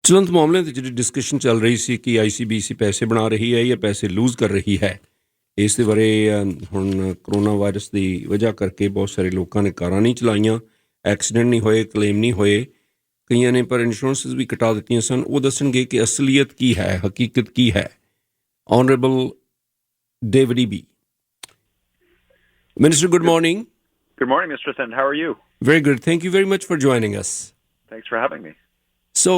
ਚਲੰਤ ਮਾਮਲੇ ਤੇ ਜਿਹੜੀ ਡਿਸਕਸ਼ਨ ਚੱਲ ਰਹੀ ਸੀ ਕਿ ICBC ਪੈਸੇ ਬਣਾ ਰਹੀ ਹੈ ਜਾਂ ਪੈਸੇ ਲੂਜ਼ ਕਰ ਰਹੀ ਹੈ, ਇਸ ਦੇ ਬਾਰੇ ਹੁਣ ਕਰੋਨਾ ਵਾਇਰਸ ਦੀ ਵਜ੍ਹਾ ਕਰਕੇ ਬਹੁਤ ਸਾਰੇ ਲੋਕਾਂ ਨੇ ਕਾਰਾਂ ਨਹੀਂ ਚਲਾਈਆਂ, ਐਕਸੀਡੈਂਟ ਨਹੀਂ ਹੋਏ, ਕਲੇਮ ਨਹੀਂ ਹੋਏ, ਕਈਆਂ ਨੇ ਪਰ ਇੰਸ਼ੋਰੈਂਸ ਵੀ ਕਟਾ ਦਿੱਤੀਆਂ ਸਨ। ਉਹ ਦੱਸਣਗੇ ਕਿ ਅਸਲੀਅਤ ਕੀ ਹੈ, ਹਕੀਕਤ ਕੀ ਹੈ। Honorable David E.B. Minister, good morning. Good morning, Mr. Sutherland. How are you? Very good. Thank you very much for joining us. Thanks for having me. So,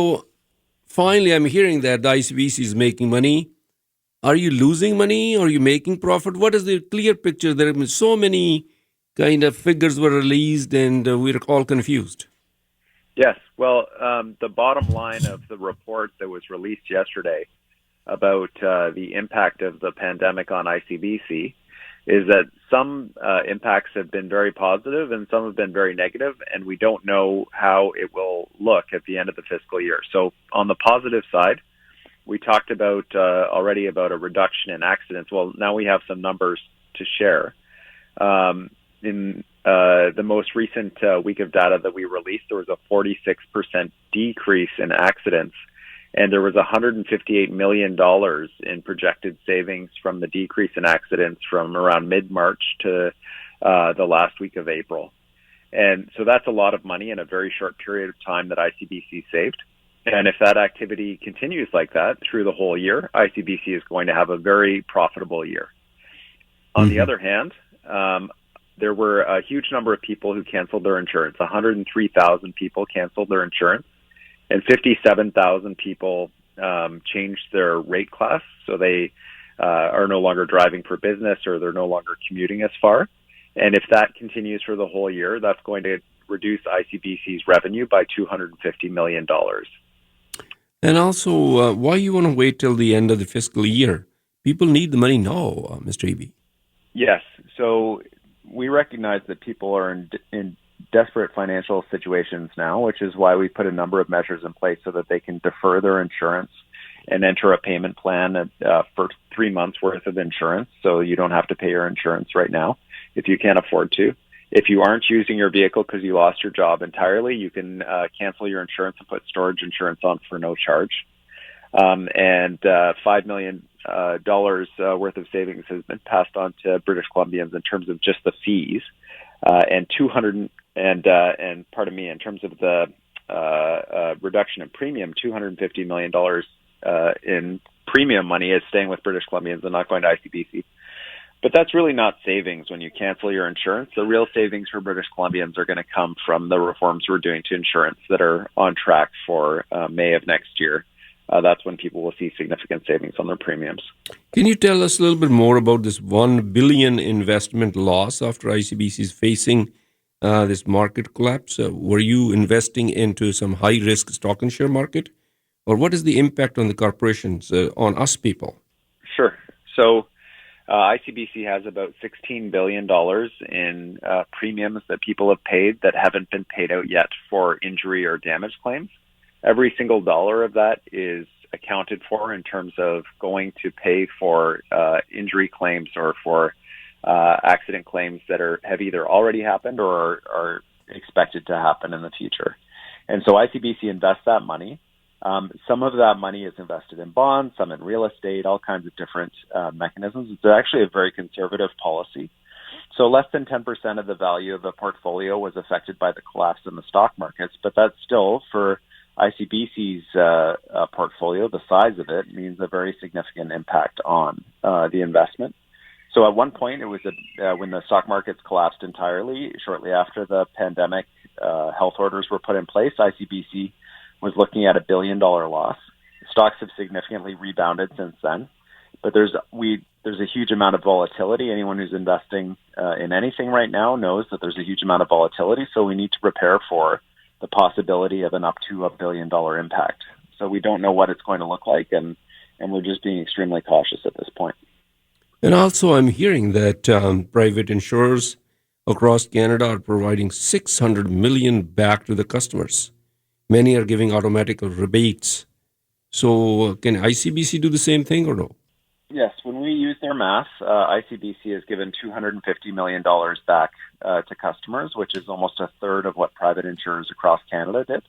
finally, I'm hearing that the ICBC is making money. Are you losing money or are you making profit? What is the clear picture? There have been so many kind of figures were released and we're all confused. Yes. Well, the bottom line of the report that was released yesterday about the impact of the pandemic on ICBC is that some impacts have been very positive and some have been very negative, and we don't know how it will look at the end of the fiscal year. So on the positive side, we talked about already about a reduction in accidents. Well, now we have some numbers to share. In the most recent week of data that we released, there was a 46% decrease in accidents, and there was $158 million in projected savings from the decrease in accidents from around mid-March to the last week of April. And so that's a lot of money in a very short period of time that ICBC saved. And if that activity continues like that through the whole year, ICBC is going to have a very profitable year. On the other hand, there were a huge number of people who canceled their insurance. 103,000 people canceled their insurance, and 57,000 people changed their rate class, so they are no longer driving for business or they're no longer commuting as far. And if that continues for the whole year, that's going to reduce ICBC's revenue by $250 million. And also, why you want to wait till the end of the fiscal year? People need the money now, Mr. E.B. Yes. So we recognize that people are in desperate financial situations now, which is why we put a number of measures in place so that they can defer their insurance and enter a payment plan for 3 months worth of insurance. So you don't have to pay your insurance right now if you can't afford to. If you aren't using your vehicle because you lost your job entirely, you can cancel your insurance and put storage insurance on for no charge. And $5 million worth of savings has been passed on to British Columbians in terms of just the fees, and pardon me, in terms of the reduction in premium, $250 million in premium money is staying with British Columbians and not going to ICBC. But that's really not savings when you cancel your insurance. The real savings for British Columbians are going to come from the reforms we're doing to insurance that are on track for May of next year. That's when people will see significant savings on their premiums. Can you tell us a little bit more about this $1 billion investment loss after ICBC is facing this market collapse? Were you investing into some high-risk stock and share market? Or what is the impact on the corporations, on us people? Sure. So ICBC has about $16 billion in premiums that people have paid that haven't been paid out yet for injury or damage claims. Every single dollar of that is accounted for in terms of going to pay for injury claims or for accident claims that have either already happened or are expected to happen in the future. And so ICBC invests that money. Some of that money is invested in bonds, some in real estate, all kinds of different mechanisms. It's actually a very conservative policy. So less than 10% of the value of the portfolio was affected by the collapse in the stock markets, but that's still, for ICBC's portfolio, the size of it means a very significant impact on the investment. So at one point, it was when the stock markets collapsed entirely, shortly after the pandemic, health orders were put in place, ICBC was looking at $1 billion loss. Stocks have significantly rebounded since then, but there's a huge amount of volatility. Anyone who's investing in anything right now knows that there's a huge amount of volatility, so we need to prepare for the possibility of an up to $1 billion impact. So we don't know what it's going to look like, and we're just being extremely cautious at this point. And also, I'm hearing that private insurers across Canada are providing $600 million back to the customers. Many are giving automatic rebates. So can ICBC do the same thing or no? Yes, when we use their math, ICBC has given $250 million back to customers, which is almost a third of what private insurers across Canada did.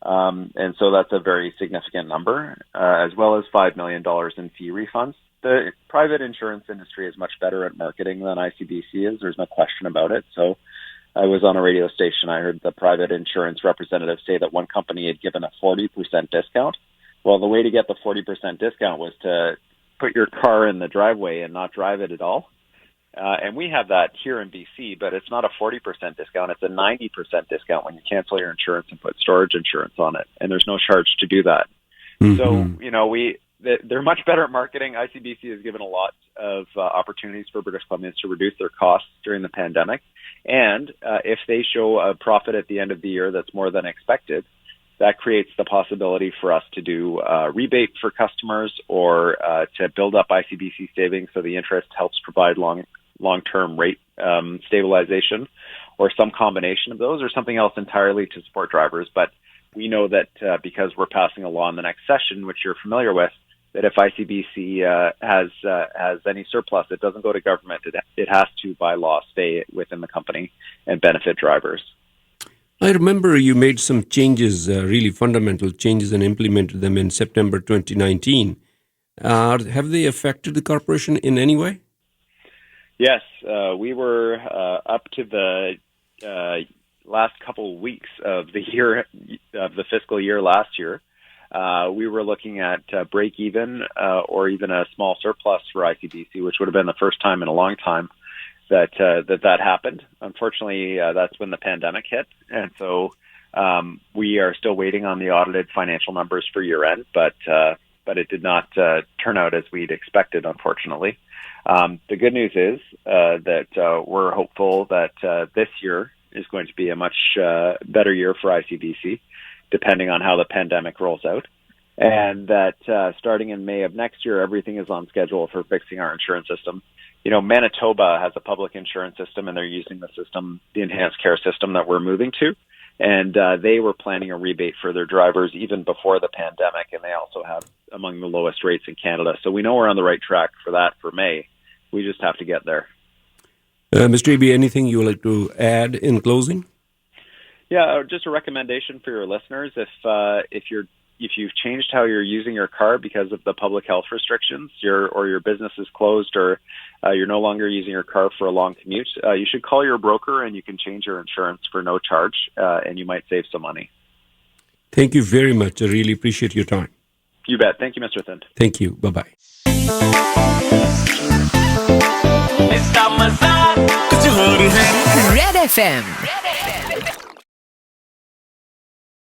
And so that's a very significant number, as well as $5 million in fee refunds. The private insurance industry is much better at marketing than ICBC is. There's no question about it. So I was on a radio station. I heard the private insurance representative say that one company had given a 40% discount. Well, the way to get the 40% discount was to put your car in the driveway and not drive it at all. And we have that here in BC, but it's not a 40% discount. It's a 90% discount when you cancel your insurance and put storage insurance on it. And there's no charge to do that. Mm-hmm. So, they're much better at marketing. ICBC has given a lot of opportunities for British Columbians to reduce their costs during the pandemic. And if they show a profit at the end of the year that's more than expected, that creates the possibility for us to do rebate for customers or to build up ICBC savings so the interest helps provide long-term rate stabilization, or some combination of those, or something else entirely to support drivers. But we know that because we're passing a law in the next session, which you're familiar with, that if ICBC has any surplus, it doesn't go to government. It has to, by law, stay within the company and benefit drivers. I remember you made some changes, really fundamental changes, and implemented them in September 2019. Have they affected the corporation in any way? Yes, we were up to the last couple of weeks of the year, of the fiscal year last year. We were looking at break even or even a small surplus for ICBC, which would have been the first time in a long time that happened. Unfortunately, that's when the pandemic hit. And so we are still waiting on the audited financial numbers for year end, but it did not turn out as we'd expected, unfortunately. The good news is that we're hopeful that this year is going to be a much better year for ICBC, depending on how the pandemic rolls out. And that starting in May of next year, everything is on schedule for fixing our insurance system. You know, Manitoba has a public insurance system, and they're using the system, the enhanced care system that we're moving to. And they were planning a rebate for their drivers even before the pandemic, and they also have among the lowest rates in Canada. So we know we're on the right track for that for May. We just have to get there. Mr. Eby, anything you would like to add in closing? Yeah, just a recommendation for your listeners. If you've changed how you're using your car because of the public health restrictions, your business is closed, or you're no longer using your car for a long commute, you should call your broker and you can change your insurance for no charge, and you might save some money. Thank you very much. I really appreciate your time. You bet. Thank you, Mr. Thind. Thank you. Bye-bye. Red FM.